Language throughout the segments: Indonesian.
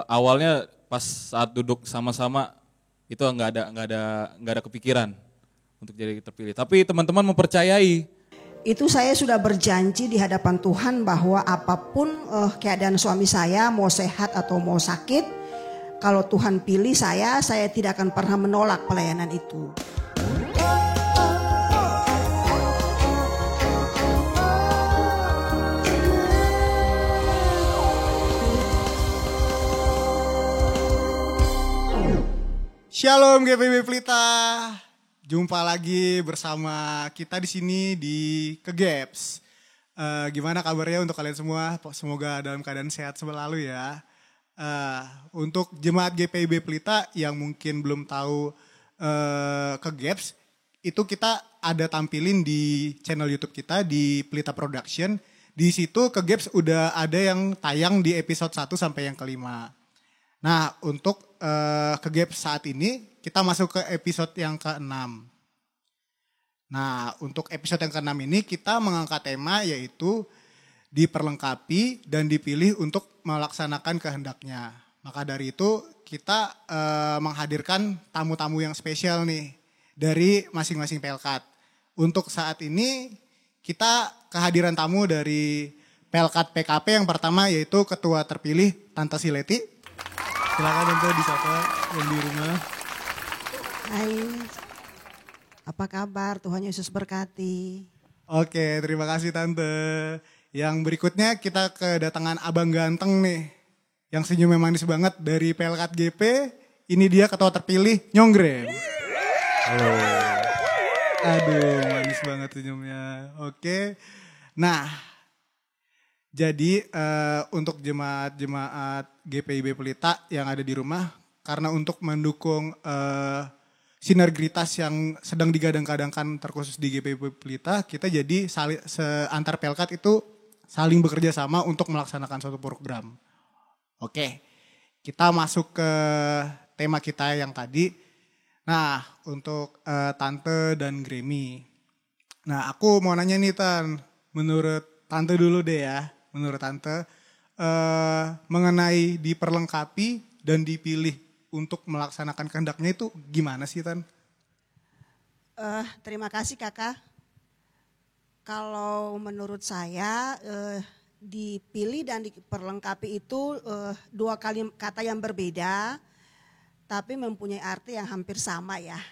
awalnya pas saat duduk sama-sama itu nggak ada kepikiran untuk jadi terpilih. Tapi teman-teman mempercayai. Itu saya sudah berjanji di hadapan Tuhan bahwa apapun keadaan suami saya, mau sehat atau mau sakit, kalau Tuhan pilih saya tidak akan pernah menolak pelayanan itu. Shalom GPIB Pelita. Jumpa lagi bersama kita di sini di Kegaps. Gimana kabarnya untuk kalian semua? Semoga dalam keadaan sehat selalu ya. Untuk jemaat GPIB Pelita yang mungkin belum tahu Kegaps, itu kita ada tampilin di channel YouTube kita di Pelita Production. Di situ Kegaps udah ada yang tayang di episode 1 sampai yang kelima. Nah, untuk Kegaps saat ini kita masuk ke episode yang ke-6. Nah, untuk episode yang ke-6 ini kita mengangkat tema yaitu diperlengkapi dan dipilih untuk melaksanakan kehendaknya. Maka dari itu kita menghadirkan tamu-tamu yang spesial nih dari masing-masing Pelkat. Untuk saat ini kita kehadiran tamu dari Pelkat PKP yang pertama yaitu Ketua Terpilih Tante Sileti. Silakan Tante disapa yang di rumah. Hai, apa kabar? Tuhan Yesus berkati. Oke, terima kasih Tante. Yang berikutnya kita kedatangan Abang Ganteng nih. Yang senyumnya manis banget dari Pelkat GP. Ini dia Ketua Terpilih Nyonggren. Halo. Aduh, manis banget senyumnya. Oke. Nah, jadi untuk jemaat GPIB Pelita yang ada di rumah, karena untuk mendukung sinergitas yang sedang digadang-gadangkan terkhusus di GPIB Pelita, kita jadi antar Pelkat itu saling bekerja sama untuk melaksanakan suatu program. Oke, kita masuk ke tema kita yang tadi. Nah, untuk Tante dan Grammy. Nah, aku mau nanya nih Tan, menurut Tante dulu deh ya. Menurut Tante, mengenai diperlengkapi dan dipilih untuk melaksanakan kehendaknya itu gimana sih Tan? Terima kasih Kakak. Kalau menurut saya dipilih dan diperlengkapi itu dua kata yang berbeda, tapi mempunyai arti yang hampir sama ya.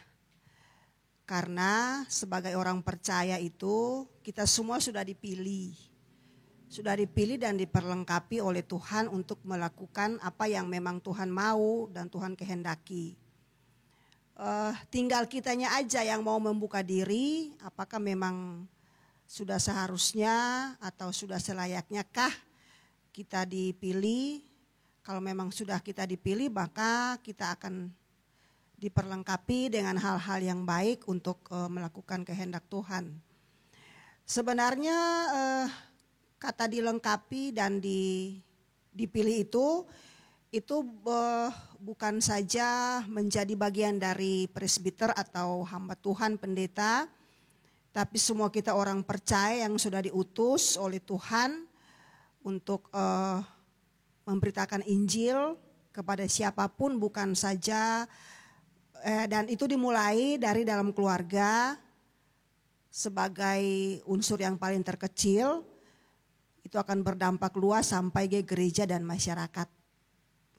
Karena sebagai orang percaya itu kita semua sudah dipilih. Sudah dipilih dan diperlengkapi oleh Tuhan untuk melakukan apa yang memang Tuhan mau dan Tuhan kehendaki. Tinggal kitanya aja yang mau membuka diri, apakah memang sudah seharusnya atau sudah selayaknya kah kita dipilih. Kalau memang sudah kita dipilih, maka kita akan diperlengkapi dengan hal-hal yang baik untuk melakukan kehendak Tuhan. Sebenarnya kata dilengkapi dan dipilih itu bukan saja menjadi bagian dari presbiter atau hamba Tuhan pendeta, tapi semua kita orang percaya yang sudah diutus oleh Tuhan untuk memberitakan Injil kepada siapapun, bukan saja dan itu dimulai dari dalam keluarga sebagai unsur yang paling terkecil. Itu akan berdampak luas sampai ke gereja dan masyarakat.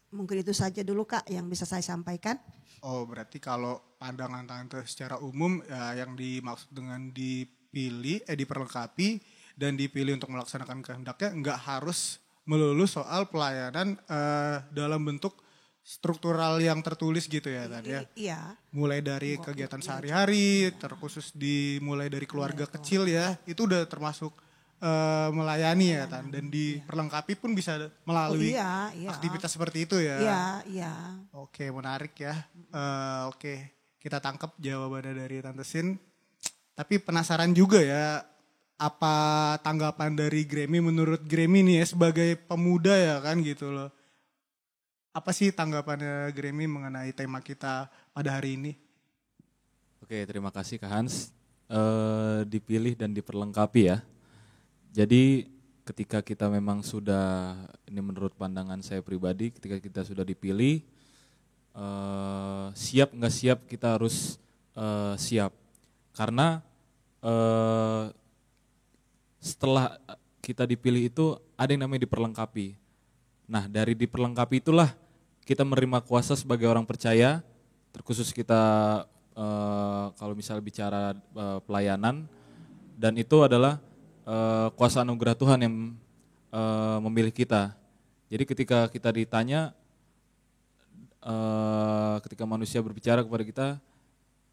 Mungkin itu saja dulu Kak yang bisa saya sampaikan. Oh, berarti kalau pandangan Tante secara umum ya, yang dimaksud dengan diperlengkapi dan dipilih untuk melaksanakan kehendaknya nggak harus melulu soal pelayanan dalam bentuk struktural yang tertulis gitu ya tadi ya. Iya. Mulai dari kegiatan sehari-hari, terkhusus dimulai dari keluarga kecil ya, itu udah termasuk melayani ya Tan, dan diperlengkapi pun bisa melalui aktivitas seperti itu ya. Iya. Oke, menarik ya. Oke, kita tangkap jawabannya dari Tante Sin. Tapi penasaran juga ya, apa tanggapan dari Grammy menurut Grammy nih ya sebagai pemuda ya kan gitu loh. Apa sih tanggapannya Grammy mengenai tema kita pada hari ini? Oke, terima kasih Kak Hans. Dipilih dan diperlengkapi ya. Jadi ketika kita memang sudah, ini menurut pandangan saya pribadi, ketika kita sudah dipilih, siap nggak siap kita harus siap. Karena setelah kita dipilih itu ada yang namanya diperlengkapi. Nah, dari diperlengkapi itulah kita menerima kuasa sebagai orang percaya, terkhusus kita kalau misalnya bicara pelayanan, dan itu adalah kuasa anugerah Tuhan yang memilih kita. Jadi ketika kita ditanya, ketika manusia berbicara kepada kita,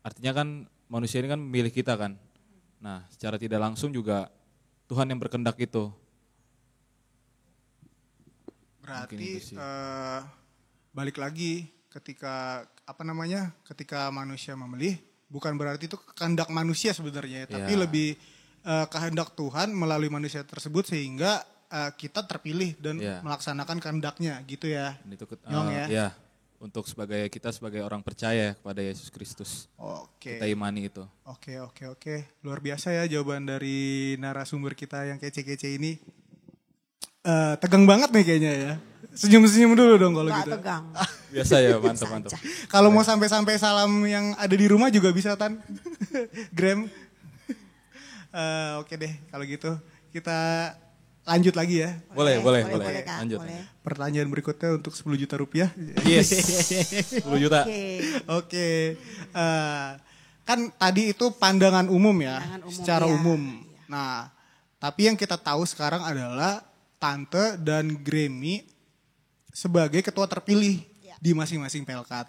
artinya kan manusia ini kan memilih kita kan. Nah, secara tidak langsung juga Tuhan yang berkehendak itu. Berarti balik lagi ketika ketika manusia memilih, bukan berarti itu kehendak manusia sebenarnya, tapi lebih kehendak Tuhan melalui manusia tersebut sehingga kita terpilih dan melaksanakan kehendaknya gitu ya. Dan itu Nyong ya. Ya, untuk kita sebagai orang percaya kepada Yesus Kristus. Oke. Kita imani itu. Oke. Luar biasa ya jawaban dari narasumber kita yang kece-kece ini. Tegang banget nih kayaknya ya. Senyum-senyum dulu dong kalau gitu. Gak tegang. Biasa ya, mantap. Kalau mau sampai salam yang ada di rumah juga bisa Tan. Gram. Oke deh kalau gitu. Kita lanjut lagi ya. Boleh. Kak, Lanjut. boleh. Pertanyaan berikutnya untuk 10 juta rupiah. Yes. 10 juta. Oke. Kan tadi itu pandangan umum ya. Secara ya. umum. Nah, tapi yang kita tahu sekarang adalah Tante dan Grammy sebagai ketua terpilih di masing-masing Pelkat.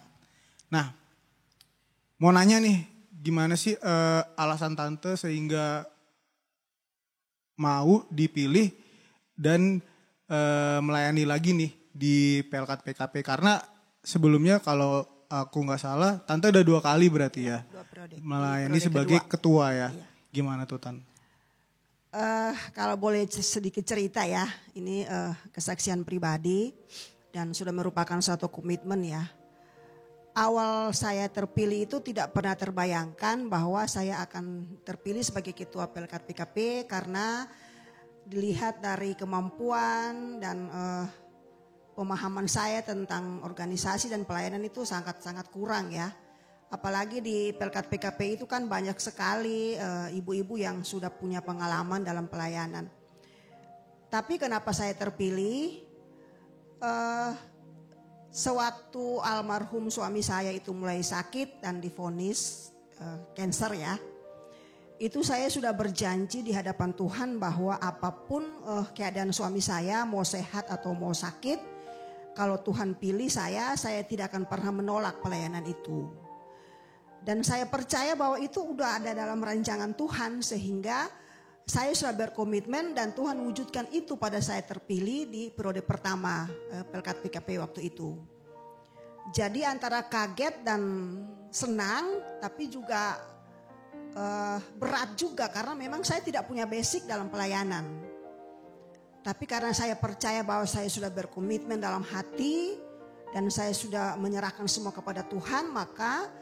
Nah, mau nanya nih, gimana sih alasan Tante sehingga mau dipilih dan melayani lagi nih di Pelkat PKP? Karena sebelumnya kalau aku nggak salah, Tante udah 2 kali berarti ya melayani sebagai ketua ya. Gimana tuh Tan? Kalau boleh sedikit cerita ya, ini kesaksian pribadi dan sudah merupakan suatu komitmen ya. Awal saya terpilih itu tidak pernah terbayangkan bahwa saya akan terpilih sebagai ketua Pelkat PKP karena dilihat dari kemampuan dan pemahaman saya tentang organisasi dan pelayanan itu sangat-sangat kurang ya. Apalagi di Pelkat PKP itu kan banyak sekali ibu-ibu yang sudah punya pengalaman dalam pelayanan. Tapi kenapa saya terpilih? Sewaktu almarhum suami saya itu mulai sakit dan divonis kanker ya. Itu saya sudah berjanji di hadapan Tuhan bahwa apapun keadaan suami saya, mau sehat atau mau sakit, kalau Tuhan pilih saya tidak akan pernah menolak pelayanan itu. Dan saya percaya bahwa itu udah ada dalam rancangan Tuhan sehingga saya sudah berkomitmen dan Tuhan wujudkan itu pada saya terpilih di periode pertama Pelkat PKP waktu itu. Jadi antara kaget dan senang tapi juga berat juga karena memang saya tidak punya basic dalam pelayanan. Tapi karena saya percaya bahwa saya sudah berkomitmen dalam hati dan saya sudah menyerahkan semua kepada Tuhan, maka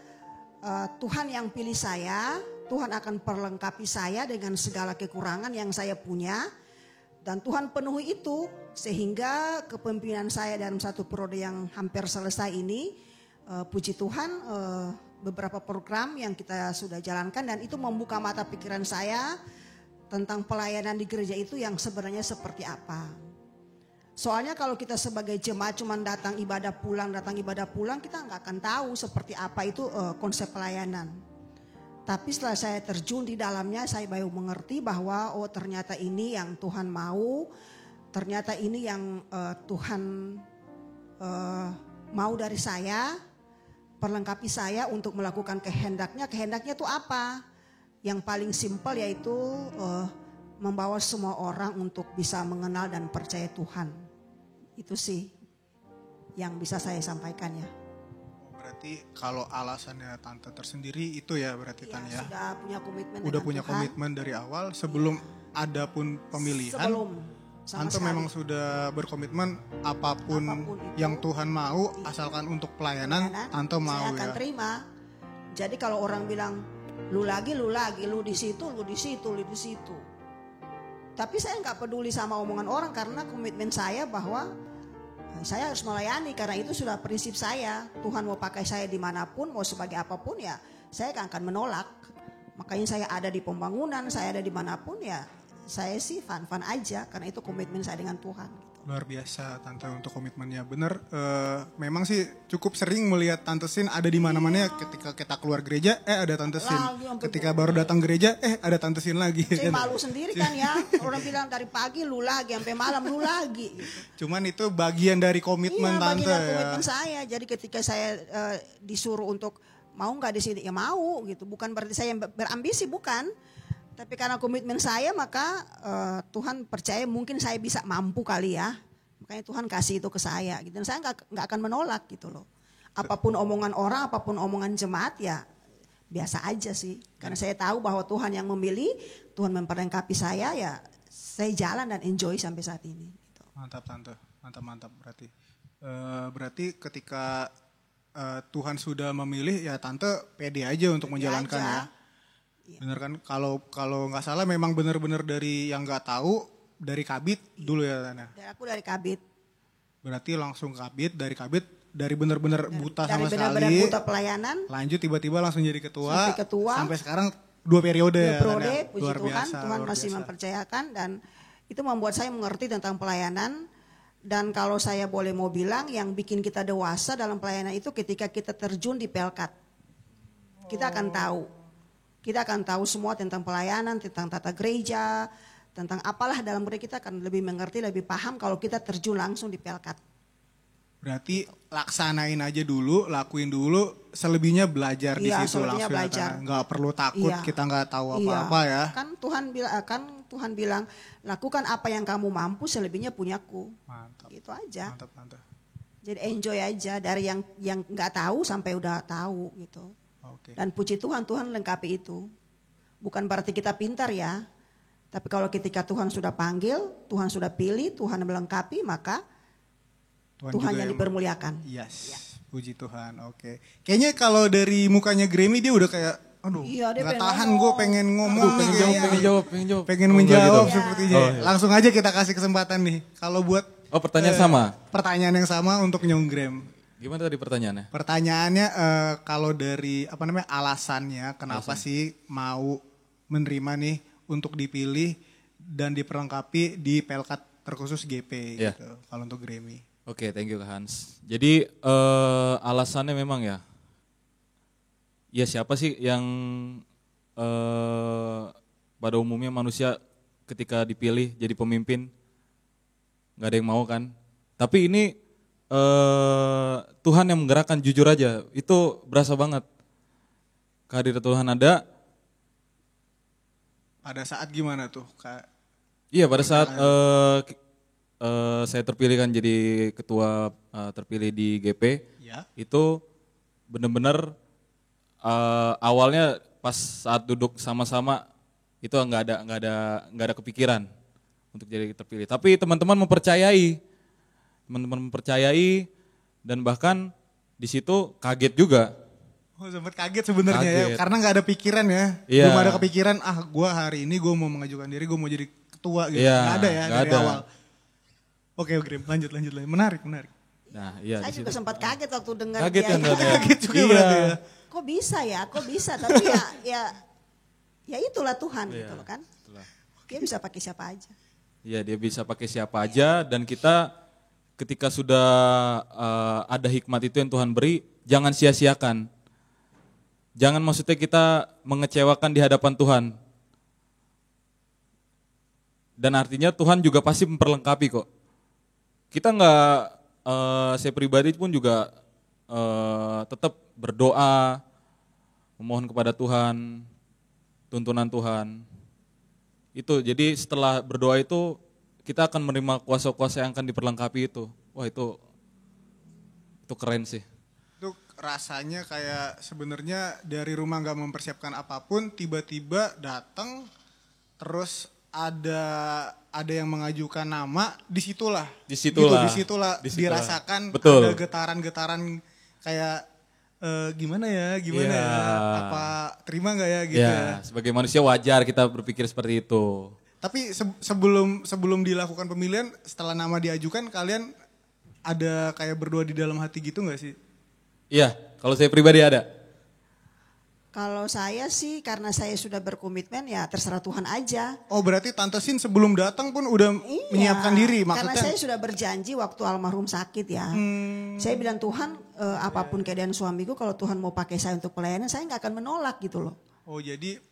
Tuhan yang pilih saya, Tuhan akan perlengkapi saya dengan segala kekurangan yang saya punya. Dan Tuhan penuhi itu sehingga kepemimpinan saya dalam satu periode yang hampir selesai ini, puji Tuhan beberapa program yang kita sudah jalankan dan itu membuka mata pikiran saya tentang pelayanan di gereja itu yang sebenarnya seperti apa. Soalnya kalau kita sebagai jemaat cuma datang ibadah pulang, kita nggak akan tahu seperti apa itu konsep pelayanan. Tapi setelah saya terjun di dalamnya, saya baru mengerti bahwa ternyata ini yang Tuhan mau, ternyata ini yang Tuhan mau dari saya, perlengkapi saya untuk melakukan kehendaknya. Kehendaknya itu apa? Yang paling simpel yaitu membawa semua orang untuk bisa mengenal dan percaya Tuhan. Itu sih yang bisa saya sampaikan ya. Berarti kalau alasannya Tante tersendiri itu ya berarti Tan ya. Sudah punya komitmen. Udah punya Tuhan. Komitmen dari awal sebelum ada pun pemilihan. Sebelum. Tante memang sudah berkomitmen apapun itu, yang Tuhan mau asalkan untuk pelayanan Tante mau ya. Saya akan terima. Jadi kalau orang bilang lu lagi, lu di situ. Tapi saya nggak peduli sama omongan orang karena komitmen saya bahwa saya harus melayani karena itu sudah prinsip saya. Tuhan mau pakai saya dimanapun, mau sebagai apapun ya saya gak akan menolak. Makanya saya ada di pembangunan, saya ada dimanapun ya saya sih fun-fun aja karena itu komitmen saya dengan Tuhan. Gitu. Luar biasa Tante untuk komitmennya. Bener, memang sih cukup sering melihat Tante Sin ada di mana-mana ya. Ketika kita keluar gereja, ada Tante Sin. Ketika baru datang gereja, ada Tante Sin lagi. Saya malu sendiri kan ya. Orang bilang dari pagi lu lagi, sampai malam lu lagi. Gitu. Cuman itu bagian dari komitmen Tante. Bagian dari komitmen saya. Jadi ketika saya disuruh untuk mau nggak di sini, ya mau gitu. Bukan berarti saya berambisi, bukan. Tapi karena komitmen saya maka Tuhan percaya mungkin saya bisa mampu kali ya. Makanya Tuhan kasih itu ke saya gitu. Dan saya nggak akan menolak gitu loh. Apapun omongan orang, apapun omongan jemaat ya biasa aja sih. Karena saya tahu bahwa Tuhan yang memilih, Tuhan memperlengkapi saya ya saya jalan dan enjoy sampai saat ini. Gitu. Mantap Tante, mantap berarti. Berarti ketika Tuhan sudah memilih ya Tante pede aja untuk menjalankan ya. Iya. Bener kan, kalau nggak salah memang benar-benar dari yang nggak tahu dari Kabit dulu ya Tana. Aku dari Kabit. Berarti langsung Kabit, dari benar-benar buta sama sekali. Dari benar-benar buta pelayanan. Lanjut tiba-tiba langsung jadi ketua. Sampai ketua. Sampai sekarang 2 periode ya. 2 periode, puji luar Tuhan, biasa, Tuhan masih mempercayakan dan itu membuat saya mengerti tentang pelayanan. Dan kalau saya boleh mau bilang yang bikin kita dewasa dalam pelayanan itu ketika kita terjun di Pelkat. Kita akan tahu. Kita akan tahu semua tentang pelayanan, tentang tata gereja, tentang apalah dalam gereja kita akan lebih mengerti, lebih paham kalau kita terjun langsung di Pelkat. Berarti laksanain aja dulu, lakuin dulu, selebihnya belajar di situ langsung. Belajar. Nggak perlu takut kita nggak tahu apa-apa ya. Kan Tuhan bilang lakukan apa yang kamu mampu, selebihnya punyaku. Mantap. Gitu aja. Mantap. Jadi enjoy aja dari yang nggak tahu sampai udah tahu gitu. Okay. Dan puji Tuhan, Tuhan lengkapi itu. Bukan berarti kita pintar ya. Tapi kalau ketika Tuhan sudah panggil, Tuhan sudah pilih, Tuhan melengkapi, maka Tuhan yang dipermuliakan. Yes, ya. Puji Tuhan, oke. Kayaknya kalau dari mukanya Grammy dia udah kayak, aduh gak tahan gue pengen ngomong. Pengen menjawab sepertinya. Iya. Langsung aja kita kasih kesempatan nih. Kalau buat pertanyaan sama? Pertanyaan yang sama untuk Nyong Gram. Gimana tadi pertanyaannya? Pertanyaannya kalau dari alasannya kenapa sih mau menerima nih untuk dipilih dan diperlengkapi di Pelkat terkhusus GP gitu. Kalau untuk Grammy. Oke, thank you Kak Hans. Jadi alasannya memang ya siapa sih yang pada umumnya manusia ketika dipilih jadi pemimpin nggak ada yang mau kan? Tapi ini Tuhan yang menggerakkan, jujur aja, itu berasa banget. Kehadiran Tuhan ada. Pada saat gimana tuh Kak? Iya, pada saat saya terpilih kan jadi ketua terpilih di GP, ya. Itu benar-benar awalnya pas saat duduk sama-sama itu nggak ada kepikiran untuk jadi terpilih. Tapi teman-teman mempercayai dan bahkan di situ kaget juga. Oh, sempat kaget sebenarnya ya, karena nggak ada pikiran ya, belum ada kepikiran. Gue hari ini gue mau mengajukan diri, gue mau jadi ketua gitu, nggak ada ya dari awal. Oke, lanjut, menarik. Nah, iya. Saya juga sempat kaget waktu dengar kaget dia. Kaget juga berarti ya. Kok bisa, tapi ya itulah Tuhan gitu loh kan. Itulah. Dia bisa pakai siapa aja. Iya, dia bisa pakai siapa aja dan kita ketika sudah ada hikmat itu yang Tuhan beri, jangan sia-siakan. Jangan maksudnya kita mengecewakan di hadapan Tuhan. Dan artinya Tuhan juga pasti memperlengkapi kok. Kita saya pribadi pun juga tetap berdoa, memohon kepada Tuhan, tuntunan Tuhan. Itu jadi setelah berdoa itu kita akan menerima kuasa-kuasa yang akan diperlengkapi itu. Wah itu keren sih. Itu rasanya kayak sebenarnya dari rumah nggak mempersiapkan apapun, tiba-tiba datang, terus ada yang mengajukan nama, disitulah dirasakan. Betul. Ada getaran-getaran kayak gimana ya, apa terima nggak ya gitu ya. Sebagai manusia wajar kita berpikir seperti itu. Tapi sebelum dilakukan pemilihan, setelah nama diajukan, kalian ada kayak berdoa di dalam hati gitu nggak sih? Iya, kalau saya pribadi ada. Kalau saya sih karena saya sudah berkomitmen ya terserah Tuhan aja. Oh berarti Tante Sin sebelum datang pun udah menyiapkan diri Karena maksudnya? saya sudah berjanji waktu almarhum sakit ya. Saya bilang Tuhan apapun keadaan suamiku kalau Tuhan mau pakai saya untuk pelayanan saya nggak akan menolak gitu loh. Oh jadi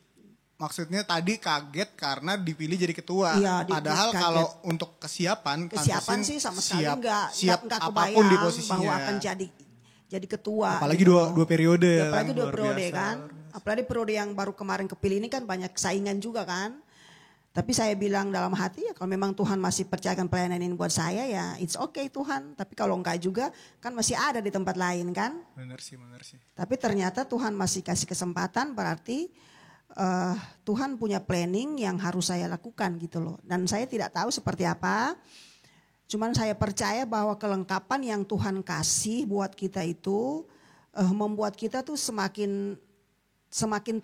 maksudnya tadi kaget karena dipilih jadi ketua. Iya, Padahal kaget. kalau untuk kesiapan Kesiapan Tante Sin sih sama sekali siap nggak apapun di kebayang posisinya. bahwa akan jadi ketua. Apalagi gitu dua loh. periode. Ya, apalagi kan, dua luar periode biasa. kan. Apalagi periode yang baru kemarin kepilih ini kan banyak saingan juga kan. Tapi saya bilang dalam hati ya kalau memang Tuhan masih percayakan pelayanan ini buat saya ya it's okay Tuhan. Tapi kalau enggak juga kan masih ada di tempat lain kan. Benar sih. Tapi ternyata Tuhan masih kasih kesempatan berarti Tuhan punya planning yang harus saya lakukan gitu loh. Dan saya tidak tahu seperti apa. Cuman saya percaya bahwa kelengkapan yang Tuhan kasih buat kita itu membuat kita tuh semakin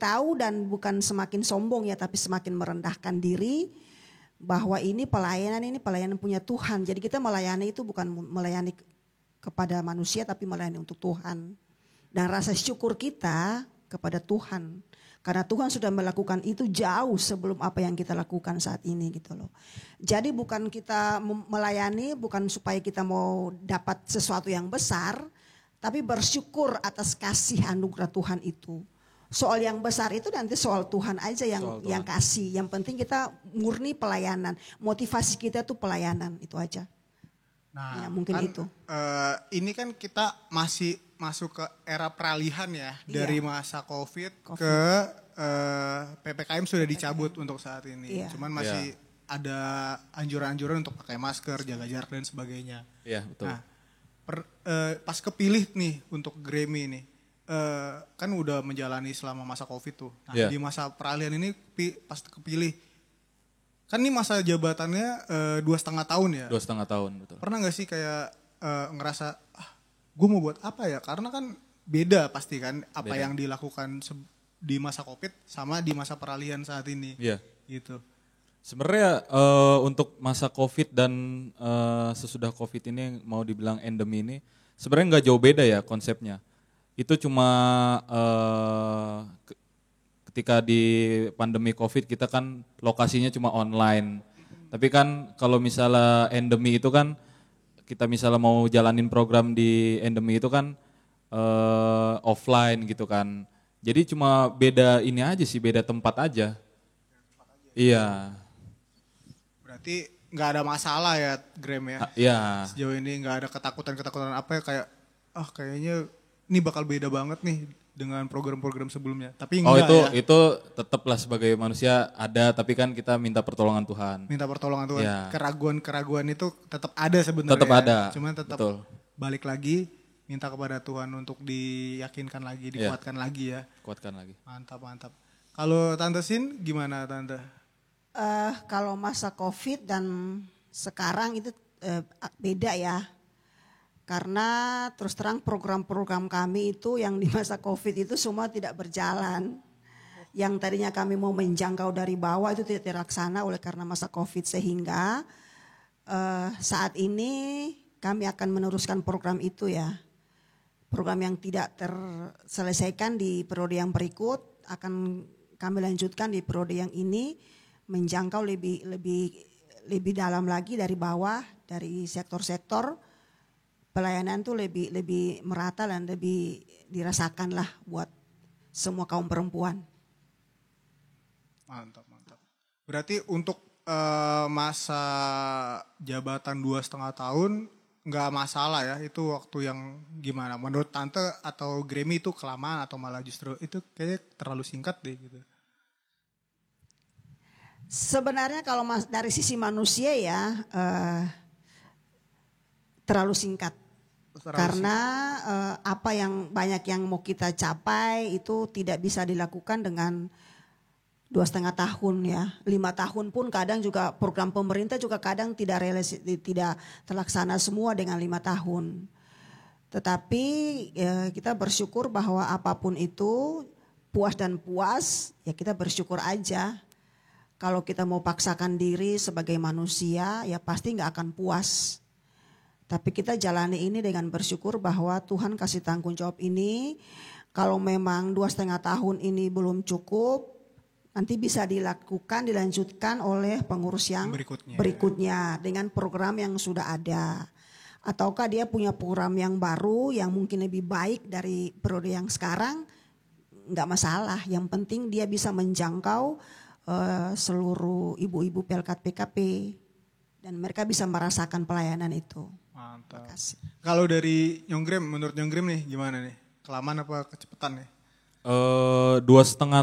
tahu dan bukan semakin sombong ya, tapi semakin merendahkan diri bahwa ini pelayanan punya Tuhan. Jadi kita melayani itu bukan melayani kepada manusia tapi melayani untuk Tuhan. Dan rasa syukur kita kepada Tuhan. Karena Tuhan sudah melakukan itu jauh sebelum apa yang kita lakukan saat ini gitu loh. Jadi bukan kita melayani bukan supaya kita mau dapat sesuatu yang besar, tapi bersyukur atas kasih anugerah Tuhan itu. Soal yang besar itu nanti soal Tuhan aja yang kasih. Yang penting kita murni pelayanan. Motivasi kita tuh pelayanan itu aja. Nah, ya, mungkin kan, itu. Ini kan kita masih masuk ke era peralihan ya, Iya. dari masa COVID ke PPKM sudah dicabut untuk saat ini. Iya. Cuman masih ada anjuran-anjuran untuk pakai masker, jaga jarak dan sebagainya. Iya, betul. Nah, pas kepilih nih untuk Grammy nih, kan udah menjalani selama masa COVID tuh. Nah, Iya. di masa peralihan ini pas kepilih, kan ini masa jabatannya 2,5 tahun ya. 2,5 tahun, betul. Pernah gak sih kayak ngerasa, gue mau buat apa ya? Karena kan beda pasti kan apa Beda. yang dilakukan di masa COVID sama di masa peralihan saat ini. Iya. Gitu. Sebenarnya untuk masa COVID dan sesudah COVID ini mau dibilang endemi ini sebenarnya nggak jauh beda ya konsepnya. Itu cuma ketika di pandemi COVID kita kan lokasinya cuma online. Tapi kan kalau misalnya endemi itu kan kita misalnya mau jalanin program di endemi itu kan offline gitu kan. Jadi cuma beda ini aja sih, beda tempat aja. Iya. Berarti nggak ada masalah ya Gram ya? Iya. Sejauh ini nggak ada ketakutan apa ya kayak, kayaknya ini bakal beda banget nih dengan program-program sebelumnya. Tapi enggak ya. Itu tetaplah sebagai manusia ada, tapi kan kita minta pertolongan Tuhan. Minta pertolongan Tuhan. Iya. Keraguan-keraguan itu tetap ada sebenarnya. Tetap ada. Cuman tetap Betul. balik lagi minta kepada Tuhan untuk diyakinkan lagi, dikuatkan lagi ya. Kuatkan lagi. Mantap. Kalau Tante Sin gimana Tante? Kalau masa COVID dan sekarang itu beda ya. Karena terus terang program-program kami itu yang di masa COVID itu semua tidak berjalan. Yang tadinya kami mau menjangkau dari bawah itu tidak terlaksana oleh karena masa COVID. Sehingga saat ini kami akan meneruskan program itu ya. Program yang tidak terselesaikan di periode yang berikut akan kami lanjutkan di periode yang ini. Menjangkau lebih dalam lagi dari bawah, dari sektor-sektor pelayanan tuh lebih merata dan lebih dirasakan lah buat semua kaum perempuan. Mantap. Berarti untuk masa jabatan 2,5 tahun nggak masalah ya, itu waktu yang gimana? Menurut Tante atau Grammy itu kelamaan atau malah justru itu kayaknya terlalu singkat deh gitu? Sebenarnya kalau dari sisi manusia ya terlalu singkat. Karena apa yang banyak yang mau kita capai itu tidak bisa dilakukan dengan 2,5 tahun ya. 5 tahun pun kadang juga program pemerintah juga kadang tidak terlaksana semua dengan 5 tahun. Tetapi kita bersyukur bahwa apapun itu puas dan puas ya kita bersyukur aja. Kalau kita mau paksakan diri sebagai manusia ya pasti nggak akan puas. Tapi kita jalani ini dengan bersyukur bahwa Tuhan kasih tanggung jawab ini. Kalau memang 2,5 tahun ini belum cukup, nanti bisa dilanjutkan oleh pengurus yang berikutnya dengan program yang sudah ada. Ataukah dia punya program yang baru yang mungkin lebih baik dari periode yang sekarang, nggak masalah. Yang penting dia bisa menjangkau seluruh ibu-ibu Pelkat PKP dan mereka bisa merasakan pelayanan itu. Mantap. Kalau dari Nyonggrem, menurut Nyonggrem nih gimana nih? Kelamaan apa kecepatan nih? 2,5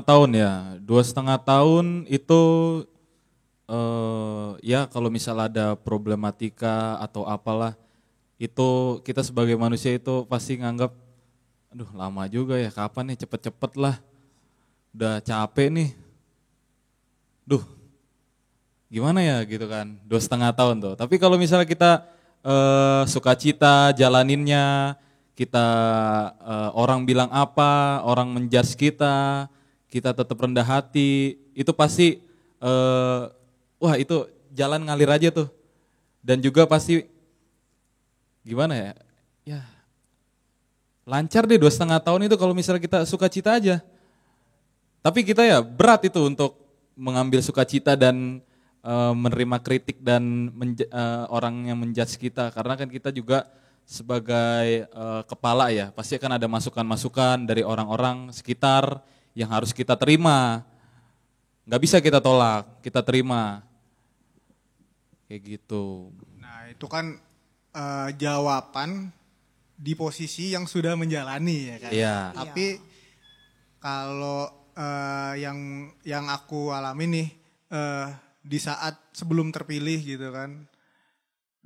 tahun ya. 2,5 tahun itu ya kalau misal ada problematika atau apalah, itu kita sebagai manusia itu pasti nganggap, aduh lama juga ya, kapan nih, cepet-cepet lah. Udah capek nih. Duh, gimana ya gitu kan, 2,5 tahun tuh. Tapi kalau misalnya kita sukacita jalaninnya, kita orang bilang apa, orang menjudge kita tetap rendah hati, itu pasti wah itu jalan ngalir aja tuh. Dan juga pasti gimana ya, ya lancar deh 2,5 tahun itu kalau misalnya kita sukacita aja. Tapi kita ya berat itu untuk mengambil sukacita dan menerima kritik dan orang yang menjudge kita, karena kan kita juga sebagai kepala ya pasti akan ada masukan-masukan dari orang-orang sekitar yang harus kita terima, nggak bisa kita tolak, kita terima, kayak gitu. Nah itu kan jawaban di posisi yang sudah menjalani ya kan. Iya. Tapi kalau yang aku alami nih di saat sebelum terpilih gitu kan,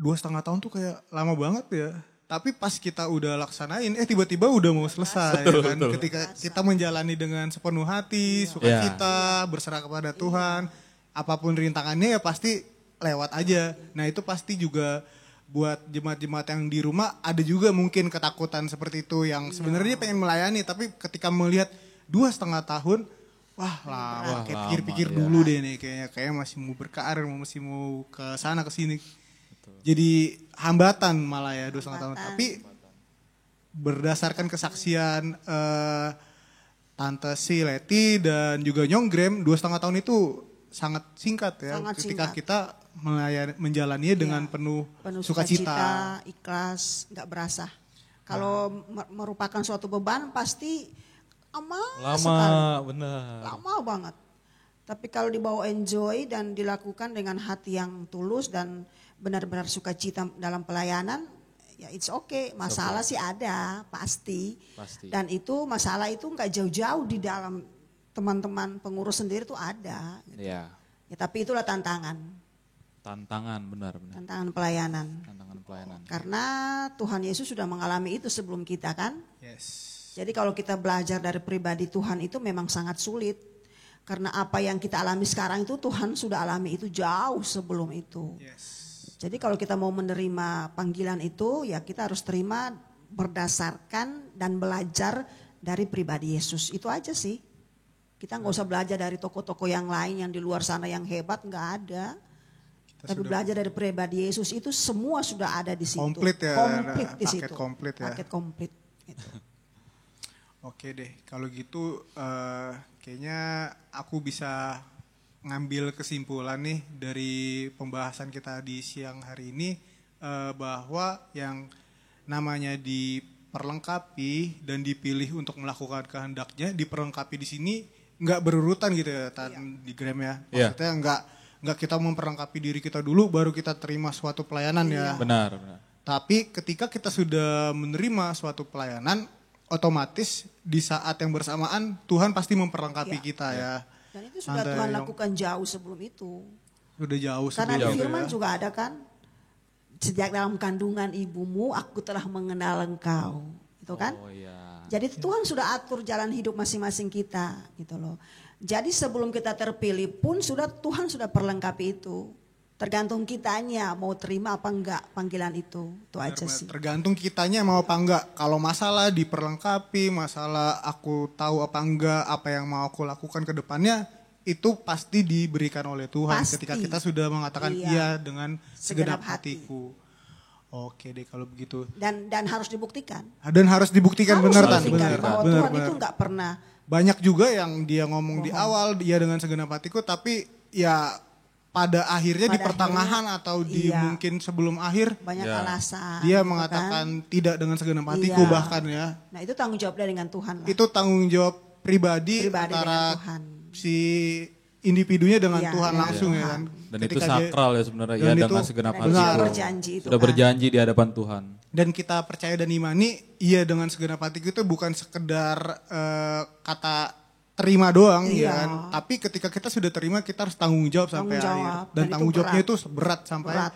2,5 tahun tuh kayak lama banget ya. Tapi pas kita udah laksanain, tiba-tiba udah mau selesai ya kan. Betul. Ketika kita menjalani dengan sepenuh hati, sukacita, berserah kepada Tuhan, apapun rintangannya ya pasti lewat aja. Nah itu pasti juga buat jemaat-jemaat yang di rumah ada juga mungkin ketakutan seperti itu yang sebenarnya pengen melayani, tapi ketika melihat 2,5 tahun, wah lama, kayak pikir-pikir dulu deh nih, kayak masih mau berkarir, masih mau ke sana ke sini. Jadi hambatan malah ya 2,5 tahun. Tapi berdasarkan kesaksian Tante Si Leti dan juga Nyonggrem, 2,5 tahun itu sangat singkat ya. Sangat ketika singkat. kita menjalaninya dengan penuh sukacita, ikhlas, nggak berasa. Kalau merupakan suatu beban pasti lama sekali. Benar. Lama banget. Tapi kalau dibawa enjoy dan dilakukan dengan hati yang tulus dan benar-benar sukacita dalam pelayanan, ya it's okay. Masalah sih ada, pasti. Dan itu masalah itu nggak jauh-jauh di dalam teman-teman pengurus sendiri tuh ada. Gitu. Iya. Ya, tapi itulah tantangan. Benar. Tantangan pelayanan. Karena Tuhan Yesus sudah mengalami itu sebelum kita kan. Yes. Jadi kalau kita belajar dari pribadi Tuhan itu memang sangat sulit. Karena apa yang kita alami sekarang itu Tuhan sudah alami itu jauh sebelum itu. Yes. Jadi kalau kita mau menerima panggilan itu ya kita harus terima berdasarkan dan belajar dari pribadi Yesus. Itu aja sih. Kita nggak usah belajar dari tokoh-tokoh yang lain yang di luar sana yang hebat, nggak ada. Tapi belajar dari pribadi Yesus itu semua sudah ada di situ. Komplit ya. Komplit di situ. Paket komplit ya. Paket komplit. Gitu. Oke deh, kalau gitu kayaknya aku bisa ngambil kesimpulan nih dari pembahasan kita di siang hari ini bahwa yang namanya diperlengkapi dan dipilih untuk melakukan kehendaknya, diperlengkapi di sini nggak berurutan gitu ya, di Grem ya. Maksudnya nggak kita memperlengkapi diri kita dulu baru kita terima suatu pelayanan ya. Benar. Tapi ketika kita sudah menerima suatu pelayanan, otomatis di saat yang bersamaan Tuhan pasti memperlengkapi kita ya. Dan itu sudah Tuhan lakukan jauh sebelum itu. Sudah jauh Karena sebelum di firman ya. juga ada kan, sejak dalam kandungan ibumu aku telah mengenal engkau. Itu kan? Oh iya. Jadi Tuhan sudah atur jalan hidup masing-masing kita gitu loh. Jadi sebelum kita terpilih pun Tuhan sudah perlengkapi itu. Tergantung kitanya mau terima apa enggak panggilan itu. Itu aja sih. Tergantung kitanya mau apa enggak. Kalau masalah diperlengkapi, masalah aku tahu apa enggak, apa yang mau aku lakukan ke depannya, itu pasti diberikan oleh Tuhan Pasti. ketika kita sudah mengatakan Iya. iya dengan segenap Segenap hati. hatiku. Oke deh kalau begitu. Dan harus dibuktikan. Dan harus dibuktikan Harus benar Tan, dibuktikan benar. bahwa Benar, Tuhan benar. itu nggak pernah. Banyak juga yang dia ngomong di awal dia dengan segenap hatiku tapi ya pada akhirnya di Pada pertengahan atau di iya. mungkin sebelum akhir Banyak Ya. alasan. dia gitu mengatakan kan. tidak dengan segenap hatiku Iya. bahkan ya. Nah itu tanggung jawabnya dengan Tuhan lah. Itu tanggung jawab pribadi Pribadi antara dengan Tuhan. si individunya dengan Iya, Tuhan dengan langsung ya Tuhan. kan. Dan itu Ketika dia- sakral ya sebenarnya dan ya itu dengan segenap Dan hati. dia benar. berjanji itu Sudah kan. berjanji di hadapan Tuhan. dan kita percaya dan imani iya dengan segenap hatiku itu bukan sekedar kata terima doang Iya. ya kan. Tapi ketika kita sudah terima kita harus tanggung jawab sampai Tanggung jawab. akhir. Dan Dan itu tanggung jawabnya berat. itu berat sampai Berat.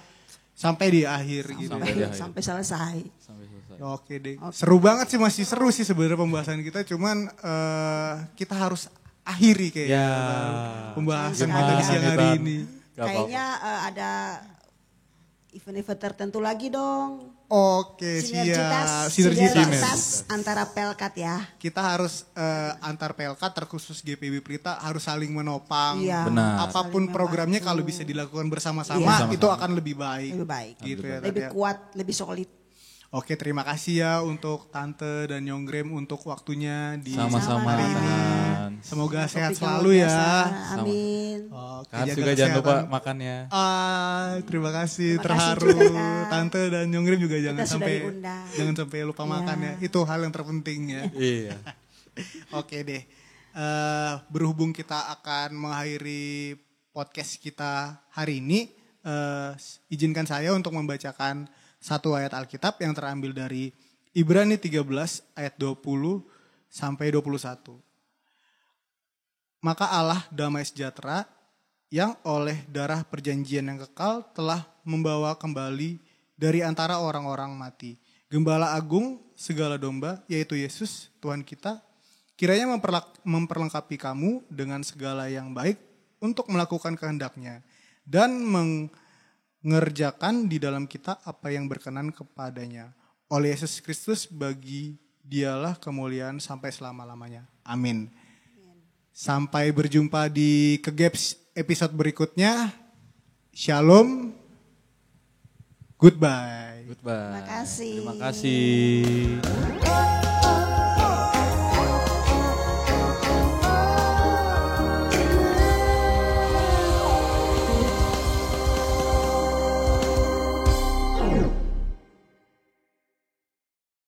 sampai di akhir gitu. Sampai di akhir. Sampai selesai. Sampai selesai. Oke deh. Seru banget sih, masih seru sih sebenarnya pembahasan kita, cuman kita harus akhiri kayaknya Ya. pembahasan Gimana kita di siang hari Tan? ini. Gak apa-apa. Kayaknya ada event-event tertentu lagi dong. Oke, Sinergitas antara Pelkat ya. Kita harus antar PLK terkhusus GPIB Pelita harus saling menopang. Iya. Benar. Apapun Saling programnya membantu. kalau bisa dilakukan bersama-sama Iya. itu akan lebih baik. Lebih baik. Gitu ya, Tante Lebih ya. kuat, lebih solid. Oke, terima kasih ya untuk Tante dan Nyonggrem untuk waktunya di Sama-sama hari ini. Tan. Semoga Topik sehat yang selalu luar ya. biasa. Amin. Oke, Kan jaga juga jangan lupa kesehatan. makannya. Terima kasih, Terima kasih terharu. juga, Kak. Tante dan Nyonggrem juga jangan sudah sampai diundang. jangan sampai lupa Iya. makan ya. Itu hal yang terpenting ya. Iya. Oke deh. Berhubung kita akan mengakhiri podcast kita hari ini, izinkan saya untuk membacakan satu ayat Alkitab yang terambil dari Ibrani 13 ayat 20 sampai 21. Maka Allah damai sejahtera yang oleh darah perjanjian yang kekal telah membawa kembali dari antara orang-orang mati Gembala Agung segala domba, yaitu Yesus Tuhan kita, kiranya memperlengkapi kamu dengan segala yang baik untuk melakukan kehendak-Nya dan mengerjakan di dalam kita apa yang berkenan kepadanya. Oleh Yesus Kristus bagi dialah kemuliaan sampai selama-lamanya. Amin. Sampai berjumpa di Kegaps episode berikutnya. Shalom. Goodbye. Goodbye. Terima kasih. Terima kasih.